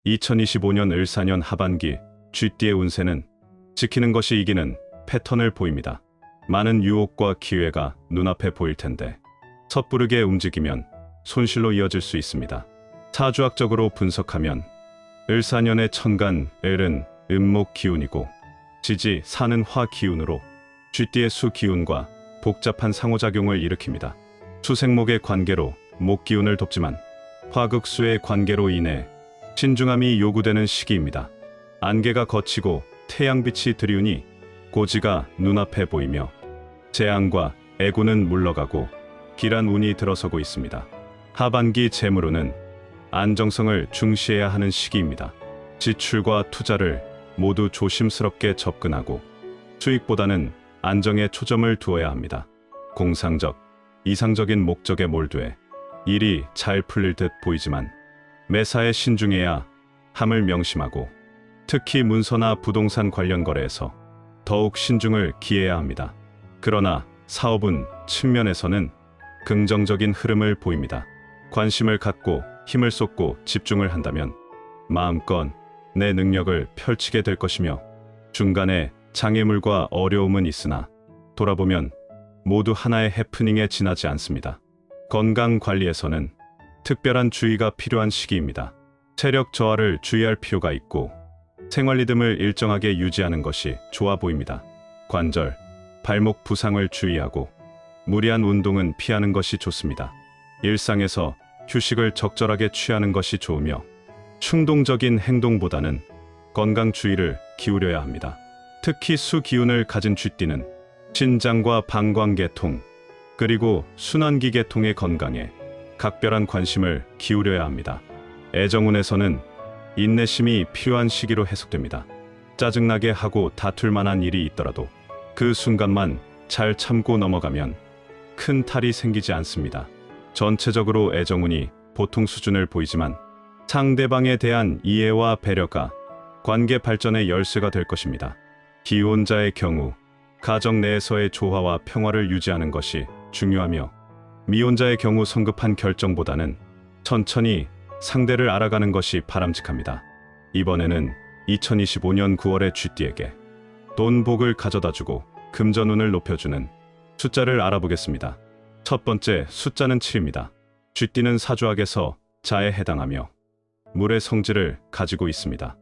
2025년 을사년 하반기 쥐띠의 운세는 지키는 것이 이기는 패턴을 보입니다. 많은 유혹과 기회가 눈앞에 보일 텐데 섣부르게 움직이면 손실로 이어질 수 있습니다. 사주학적으로 분석하면 을사년의 천간 을은 음목 기운이고 지지 사는 화 기운으로 쥐띠의 수 기운과 복잡한 상호작용을 일으킵니다. 수생목의 관계로 목 기운을 돕지만 화극수의 관계로 인해 신중함이 요구되는 시기입니다. 안개가 걷히고 태양빛이 드리우니 고지가 눈앞에 보이며 재앙과 애고는 물러가고 길한 운이 들어서고 있습니다. 하반기 재물운은 안정성을 중시해야 하는 시기입니다. 지출과 투자를 모두 조심스럽게 접근하고 수익보다는 안정에 초점을 두어야 합니다. 공상적, 이상적인 목적에 몰두해 일이 잘 풀릴 듯 보이지만 매사에 신중해야 함을 명심하고 특히 문서나 부동산 관련 거래에서 더욱 신중을 기해야 합니다. 그러나 사업운 측면에서는 긍정적인 흐름을 보입니다. 관심을 갖고 힘을 쏟고 집중을 한다면 마음껏 내 능력을 펼치게 될 것이며 중간에 장애물과 어려움은 있으나 돌아보면 모두 하나의 해프닝에 지나지 않습니다. 건강 관리에서는 특별한 주의가 필요한 시기입니다. 체력 저하를 주의할 필요가 있고 생활 리듬을 일정하게 유지하는 것이 좋아 보입니다. 관절, 발목 부상을 주의하고 무리한 운동은 피하는 것이 좋습니다. 일상에서 휴식을 적절하게 취하는 것이 좋으며 충동적인 행동보다는 건강 주의를 기울여야 합니다. 특히 수 기운을 가진 쥐띠는 신장과 방광계통 그리고 순환기 계통의 건강에 각별한 관심을 기울여야 합니다. 애정운에서는 인내심이 필요한 시기로 해석됩니다. 짜증나게 하고 다툴 만한 일이 있더라도 그 순간만 잘 참고 넘어가면 큰 탈이 생기지 않습니다. 전체적으로 애정운이 보통 수준을 보이지만 상대방에 대한 이해와 배려가 관계 발전의 열쇠가 될 것입니다. 기혼자의 경우 가정 내에서의 조화와 평화를 유지하는 것이 중요하며 미혼자의 경우 성급한 결정보다는 천천히 상대를 알아가는 것이 바람직합니다. 이번에는 2025년 9월의 쥐띠에게 돈 복을 가져다주고 금전운을 높여주는 숫자를 알아보겠습니다. 첫 번째 숫자는 7입니다. 쥐띠는 사주학에서 자에 해당하며 물의 성질을 가지고 있습니다.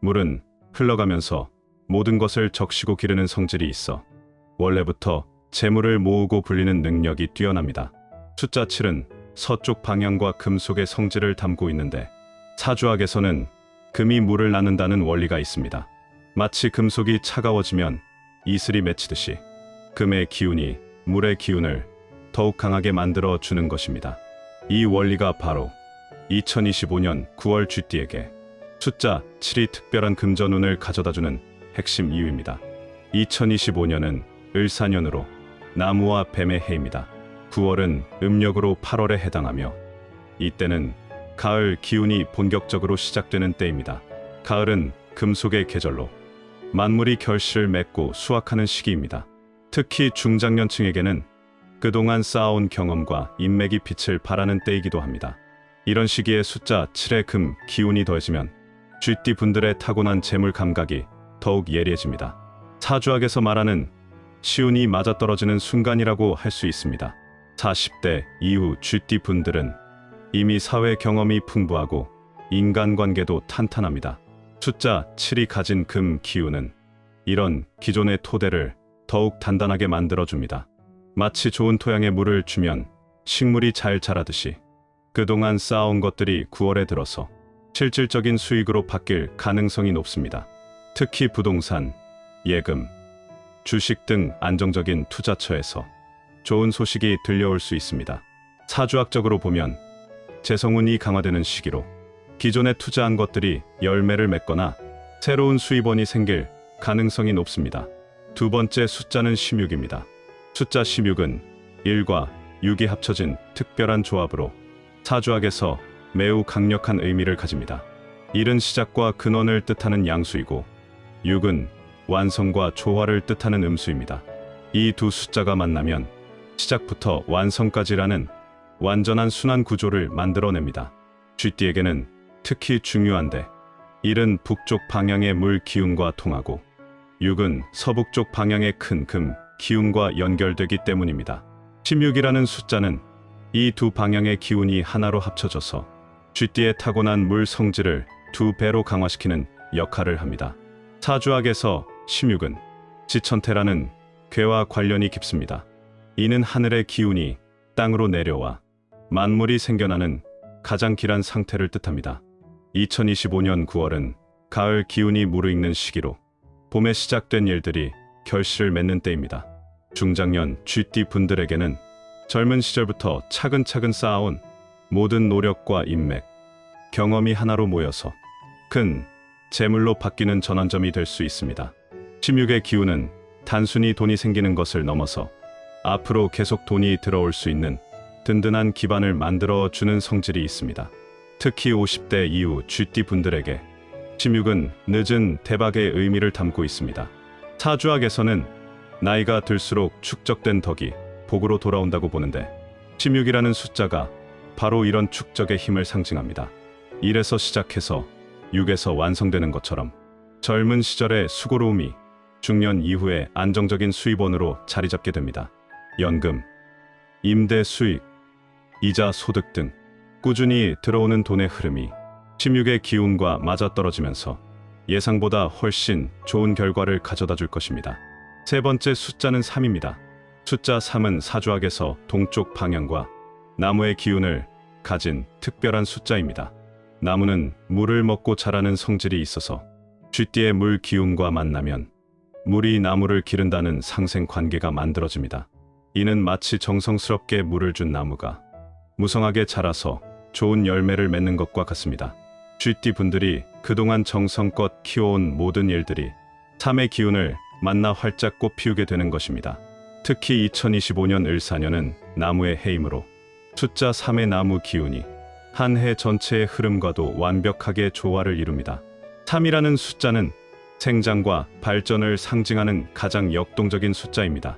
물은 흘러가면서 모든 것을 적시고 기르는 성질이 있어 원래부터 재물을 모으고 불리는 능력이 뛰어납니다. 숫자 7은 서쪽 방향과 금속의 성질을 담고 있는데 사주학에서는 금이 물을 낳는다는 원리가 있습니다. 마치 금속이 차가워지면 이슬이 맺히듯이 금의 기운이 물의 기운을 더욱 강하게 만들어 주는 것입니다. 이 원리가 바로 2025년 9월 쥐띠에게 숫자 7이 특별한 금전운을 가져다주는 핵심 이유입니다. 2025년은 을사년으로 나무와 뱀의 해입니다. 9월은 음력으로 8월에 해당하며 이때는 가을 기운이 본격적으로 시작되는 때입니다. 가을은 금속의 계절로 만물이 결실을 맺고 수확하는 시기입니다. 특히 중장년층에게는 그동안 쌓아온 경험과 인맥이 빛을 발하는 때이기도 합니다. 이런 시기에 숫자 7의 금 기운이 더해지면 쥐띠 분들의 타고난 재물 감각이 더욱 예리해집니다. 사주학에서 말하는 시운이 맞아떨어지는 순간이라고 할 수 있습니다. 40대 이후 쥐띠 분들은 이미 사회 경험이 풍부하고 인간관계도 탄탄합니다. 숫자 7이 가진 금 기운은 이런 기존의 토대를 더욱 단단하게 만들어줍니다. 마치 좋은 토양에 물을 주면 식물이 잘 자라듯이 그동안 쌓아온 것들이 9월에 들어서 실질적인 수익으로 바뀔 가능성이 높습니다. 특히 부동산, 예금, 주식 등 안정적인 투자처에서 좋은 소식이 들려올 수 있습니다. 사주학적으로 보면 재성운이 강화되는 시기로 기존에 투자한 것들이 열매를 맺거나 새로운 수입원이 생길 가능성이 높습니다. 두 번째 숫자는 16입니다. 숫자 16은 1과 6이 합쳐진 특별한 조합으로 사주학에서 매우 강력한 의미를 가집니다. 1은 시작과 근원을 뜻하는 양수이고 6은 완성과 조화를 뜻하는 음수입니다. 이 두 숫자가 만나면 시작부터 완성까지라는 완전한 순환 구조를 만들어냅니다. 쥐띠에게는 특히 중요한데 1은 북쪽 방향의 물 기운과 통하고 6은 서북쪽 방향의 큰 금 기운과 연결되기 때문입니다. 16이라는 숫자는 이 두 방향의 기운이 하나로 합쳐져서 쥐띠의 타고난 물 성질을 2배로 강화시키는 역할을 합니다. 사주학에서 16은 지천태라는 괴와 관련이 깊습니다. 이는 하늘의 기운이 땅으로 내려와 만물이 생겨나는 가장 길한 상태를 뜻합니다. 2025년 9월은 가을 기운이 무르익는 시기로 봄에 시작된 일들이 결실을 맺는 때입니다. 중장년 쥐띠 분들에게는 젊은 시절부터 차근차근 쌓아온 모든 노력과 인맥, 경험이 하나로 모여서 큰 재물로 바뀌는 전환점이 될 수 있습니다. 16의 기운은 단순히 돈이 생기는 것을 넘어서 앞으로 계속 돈이 들어올 수 있는 든든한 기반을 만들어 주는 성질이 있습니다. 특히 50대 이후 쥐띠 분들에게 16은 늦은 대박의 의미를 담고 있습니다. 사주학에서는 나이가 들수록 축적된 덕이 복으로 돌아온다고 보는데 16이라는 숫자가 바로 이런 축적의 힘을 상징합니다. 1에서 시작해서 6에서 완성되는 것처럼 젊은 시절의 수고로움이 중년 이후에 안정적인 수입원으로 자리 잡게 됩니다. 연금, 임대 수익, 이자 소득 등 꾸준히 들어오는 돈의 흐름이 16의 기운과 맞아떨어지면서 예상보다 훨씬 좋은 결과를 가져다 줄 것입니다. 세 번째 숫자는 3입니다. 숫자 3은 사주학에서 동쪽 방향과 나무의 기운을 가진 특별한 숫자입니다. 나무는 물을 먹고 자라는 성질이 있어서 쥐띠의 물 기운과 만나면 물이 나무를 기른다는 상생 관계가 만들어집니다. 이는 마치 정성스럽게 물을 준 나무가 무성하게 자라서 좋은 열매를 맺는 것과 같습니다. 쥐띠 분들이 그동안 정성껏 키워온 모든 일들이 3의 기운을 만나 활짝 꽃 피우게 되는 것입니다. 특히 2025년 을사년은 나무의 해이므로 숫자 3의 나무 기운이 한 해 전체의 흐름과도 완벽하게 조화를 이룹니다. 3이라는 숫자는 생장과 발전을 상징하는 가장 역동적인 숫자입니다.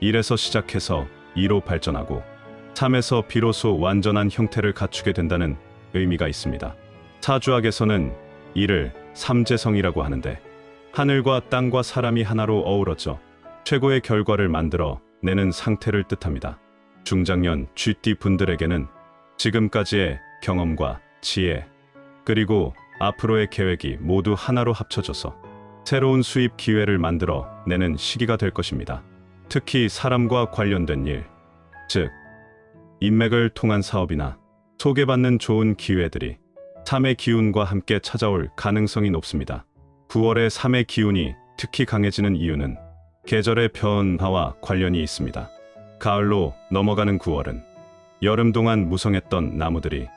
1에서 시작해서 2로 발전하고 3에서 비로소 완전한 형태를 갖추게 된다는 의미가 있습니다. 사주학에서는 이를 삼재성이라고 하는데 하늘과 땅과 사람이 하나로 어우러져 최고의 결과를 만들어 내는 상태를 뜻합니다. 중장년 쥐띠 분들에게는 지금까지의 경험과 지혜, 그리고 앞으로의 계획이 모두 하나로 합쳐져서 새로운 수입 기회를 만들어 내는 시기가 될 것입니다. 특히 사람과 관련된 일, 즉 인맥을 통한 사업이나 소개받는 좋은 기회들이 3의 기운과 함께 찾아올 가능성이 높습니다. 9월에 3의 기운이 특히 강해지는 이유는 계절의 변화와 관련이 있습니다. 가을로 넘어가는 9월은 여름 동안 무성했던 나무들이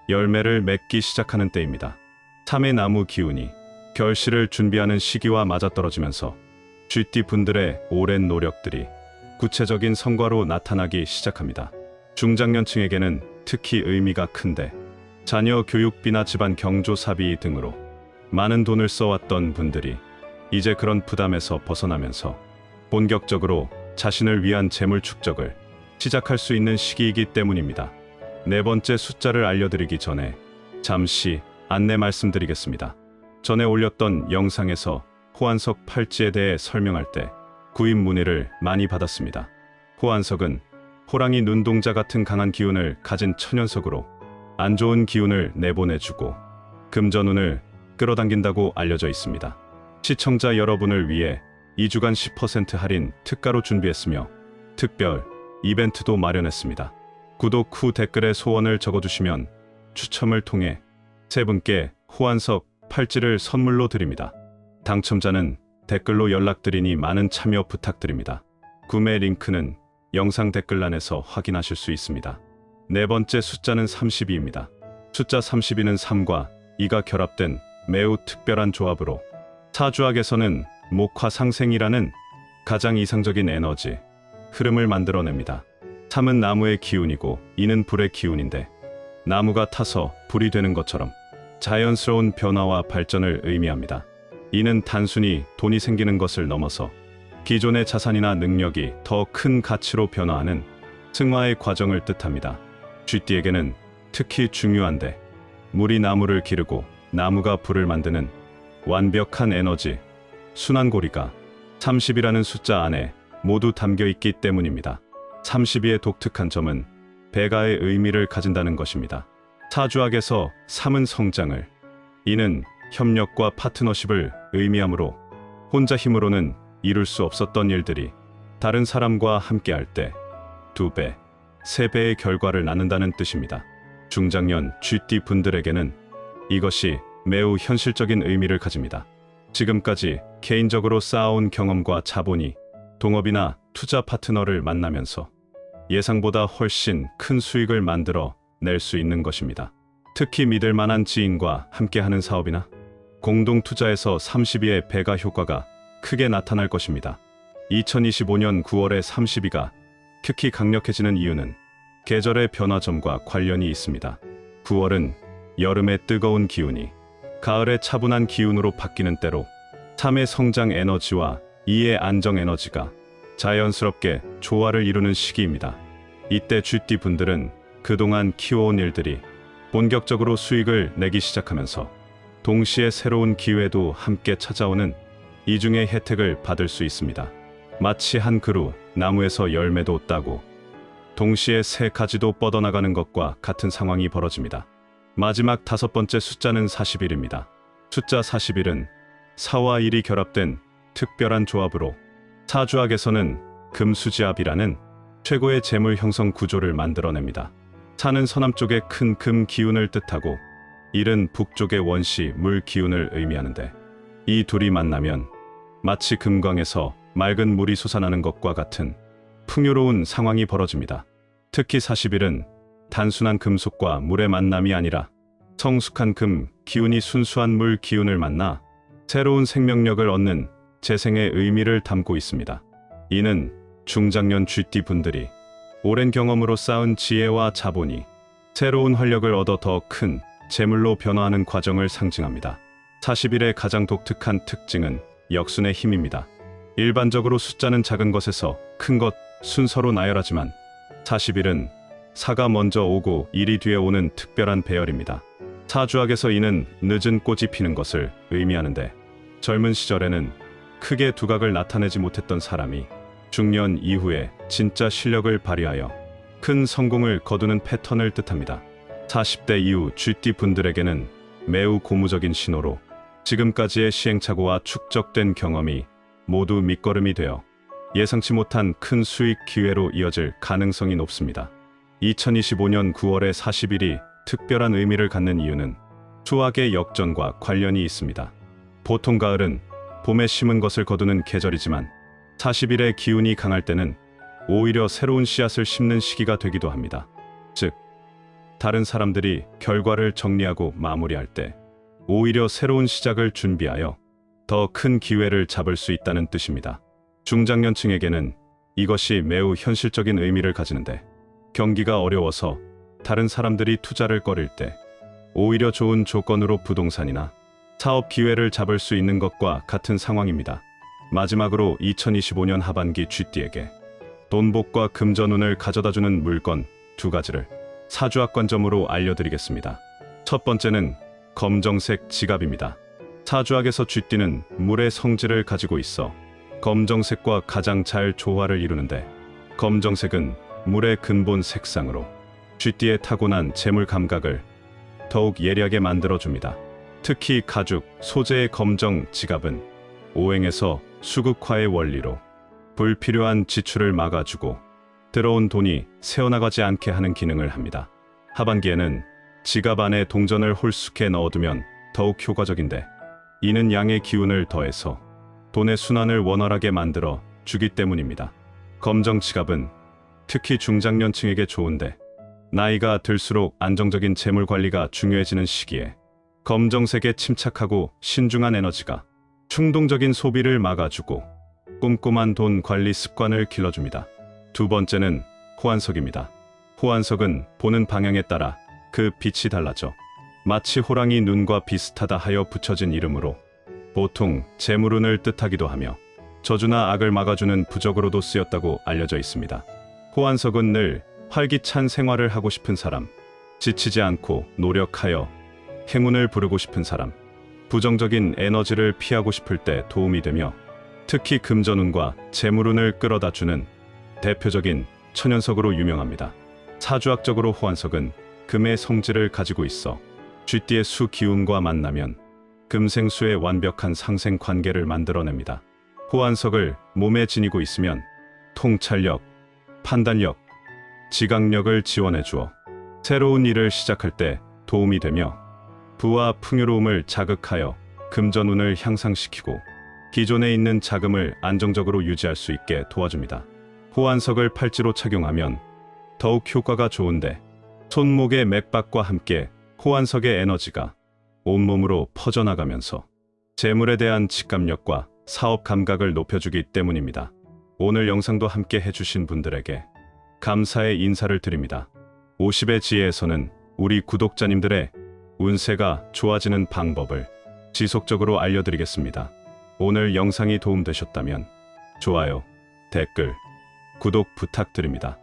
열매를 맺기 시작하는 때입니다. 3의 나무 기운이 결실을 준비하는 시기와 맞아떨어지면서 쥐띠 분들의 오랜 노력들이 구체적인 성과로 나타나기 시작합니다. 중장년층에게는 특히 의미가 큰데 자녀 교육비나 집안 경조사비 등으로 많은 돈을 써왔던 분들이 이제 그런 부담에서 벗어나면서 본격적으로 자신을 위한 재물 축적을 시작할 수 있는 시기이기 때문입니다. 네 번째 숫자를 알려드리기 전에 잠시 안내 말씀드리겠습니다. 전에 올렸던 영상에서 호환석 팔찌에 대해 설명할 때 구입 문의를 많이 받았습니다. 호환석은 호랑이 눈동자 같은 강한 기운을 가진 천연석으로 안 좋은 기운을 내보내주고 금전운을 끌어당긴다고 알려져 있습니다. 시청자 여러분을 위해 2주간 10% 할인 특가로 준비했으며 특별 이벤트도 마련했습니다. 구독 후 댓글에 소원을 적어주시면 추첨을 통해 3분께 호환석 팔찌를 선물로 드립니다. 당첨자는 댓글로 연락드리니 많은 참여 부탁드립니다. 구매 링크는 영상 댓글란에서 확인하실 수 있습니다. 네 번째 숫자는 32입니다. 숫자 32는 3과 2가 결합된 매우 특별한 조합으로 사주학에서는 목화상생이라는 가장 이상적인 에너지, 흐름을 만들어냅니다. 3은 나무의 기운이고 2는 불의 기운인데 나무가 타서 불이 되는 것처럼 자연스러운 변화와 발전을 의미합니다. 2는 단순히 돈이 생기는 것을 넘어서 기존의 자산이나 능력이 더 큰 가치로 변화하는 승화의 과정을 뜻합니다. 쥐띠에게는 특히 중요한데 물이 나무를 기르고 나무가 불을 만드는 완벽한 에너지, 순환고리가 30이라는 숫자 안에 모두 담겨 있기 때문입니다. 32의 독특한 점은 배가의 의미를 가진다는 것입니다. 사주학에서 3은 성장을, 이는 협력과 파트너십을 의미하므로 혼자 힘으로는 이룰 수 없었던 일들이 다른 사람과 함께할 때 2배, 3배의 결과를 낳는다는 뜻입니다. 중장년 쥐띠 분들에게는 이것이 매우 현실적인 의미를 가집니다. 지금까지 개인적으로 쌓아온 경험과 자본이 동업이나 투자 파트너를 만나면서 예상보다 훨씬 큰 수익을 만들어 낼 수 있는 것입니다. 특히 믿을 만한 지인과 함께하는 사업이나 공동 투자에서 32의 배가 효과가 크게 나타날 것입니다. 2025년 9월에 32가 특히 강력해지는 이유는 계절의 변화점과 관련이 있습니다. 9월은 여름의 뜨거운 기운이 가을의 차분한 기운으로 바뀌는 때로 3의 성장 에너지와 2의 안정 에너지가 자연스럽게 조화를 이루는 시기입니다. 이때 쥐띠 분들은 그동안 키워온 일들이 본격적으로 수익을 내기 시작하면서 동시에 새로운 기회도 함께 찾아오는 이중의 혜택을 받을 수 있습니다. 마치 한 그루 나무에서 열매도 따고 동시에 새 가지도 뻗어나가는 것과 같은 상황이 벌어집니다. 마지막 5번째 숫자는 41입니다. 숫자 41은 4와 1이 결합된 특별한 조합으로 사주학에서는 금수지합이라는 최고의 재물 형성 구조를 만들어냅니다. 사는 서남쪽의 큰 금 기운을 뜻하고 1은 북쪽의 원시 물 기운을 의미하는데, 이 둘이 만나면 마치 금광에서 맑은 물이 솟아나는 것과 같은 풍요로운 상황이 벌어집니다. 특히 41은 단순한 금속과 물의 만남이 아니라 성숙한 금 기운이 순수한 물 기운을 만나 새로운 생명력을 얻는 재생의 의미를 담고 있습니다. 이는 중장년 쥐띠 분들이 오랜 경험으로 쌓은 지혜와 자본이 새로운 활력을 얻어 더 큰 재물로 변화하는 과정을 상징합니다. 41의 가장 독특한 특징은 역순의 힘입니다. 일반적으로 숫자는 작은 것에서 큰 것 순서로 나열하지만 41은 4가 먼저 오고 1이 뒤에 오는 특별한 배열입니다. 사주학에서 이는 늦은 꽃이 피는 것을 의미하는데, 젊은 시절에는 크게 두각을 나타내지 못했던 사람이 중년 이후에 진짜 실력을 발휘하여 큰 성공을 거두는 패턴을 뜻합니다. 40대 이후 쥐띠 분들에게는 매우 고무적인 신호로 지금까지의 시행착오와 축적된 경험이 모두 밑거름이 되어 예상치 못한 큰 수익 기회로 이어질 가능성이 높습니다. 2025년 9월의 40일이 특별한 의미를 갖는 이유는 수학의 역전과 관련이 있습니다. 보통 가을은 봄에 심은 것을 거두는 계절이지만 40일의 기운이 강할 때는 오히려 새로운 씨앗을 심는 시기가 되기도 합니다. 즉, 다른 사람들이 결과를 정리하고 마무리할 때 오히려 새로운 시작을 준비하여 더 큰 기회를 잡을 수 있다는 뜻입니다. 중장년층에게는 이것이 매우 현실적인 의미를 가지는데, 경기가 어려워서 다른 사람들이 투자를 꺼릴 때 오히려 좋은 조건으로 부동산이나 사업 기회를 잡을 수 있는 것과 같은 상황입니다. 마지막으로 2025년 하반기 쥐띠에게 돈복과 금전운을 가져다주는 물건 2가지를 사주학 관점으로 알려드리겠습니다. 첫 번째는 검정색 지갑입니다. 사주학에서 쥐띠는 물의 성질을 가지고 있어 검정색과 가장 잘 조화를 이루는데, 검정색은 물의 근본 색상으로 쥐띠의 타고난 재물 감각을 더욱 예리하게 만들어줍니다. 특히 가죽, 소재의 검정 지갑은 오행에서 수극화의 원리로 불필요한 지출을 막아주고 들어온 돈이 새어나가지 않게 하는 기능을 합니다. 하반기에는 지갑 안에 동전을 홀쑥해 넣어두면 더욱 효과적인데, 이는 양의 기운을 더해서 돈의 순환을 원활하게 만들어 주기 때문입니다. 검정 지갑은 특히 중장년층에게 좋은데, 나이가 들수록 안정적인 재물 관리가 중요해지는 시기에 검정색에 침착하고 신중한 에너지가 충동적인 소비를 막아주고 꼼꼼한 돈 관리 습관을 길러줍니다. 두 번째는 호환석입니다. 호환석은 보는 방향에 따라 그 빛이 달라져 마치 호랑이 눈과 비슷하다 하여 붙여진 이름으로 보통 재물운을 뜻하기도 하며 저주나 악을 막아주는 부적으로도 쓰였다고 알려져 있습니다. 호환석은 늘 활기찬 생활을 하고 싶은 사람, 지치지 않고 노력하여 행운을 부르고 싶은 사람, 부정적인 에너지를 피하고 싶을 때 도움이 되며 특히 금전운과 재물운을 끌어다주는 대표적인 천연석으로 유명합니다. 사주학적으로 호환석은 금의 성질을 가지고 있어 쥐띠의 수 기운과 만나면 금생수의 완벽한 상생 관계를 만들어냅니다. 호환석을 몸에 지니고 있으면 통찰력, 판단력, 지각력을 지원해 주어 새로운 일을 시작할 때 도움이 되며 부와 풍요로움을 자극하여 금전운을 향상시키고 기존에 있는 자금을 안정적으로 유지할 수 있게 도와줍니다. 호환석을 팔찌로 착용하면 더욱 효과가 좋은데 손목의 맥박과 함께 호환석의 에너지가 온몸으로 퍼져나가면서 재물에 대한 직감력과 사업 감각을 높여주기 때문입니다. 오늘 영상도 함께 해주신 분들에게 감사의 인사를 드립니다. 50의 지혜에서는 우리 구독자님들의 운세가 좋아지는 방법을 지속적으로 알려드리겠습니다. 오늘 영상이 도움되셨다면 좋아요, 댓글, 구독 부탁드립니다.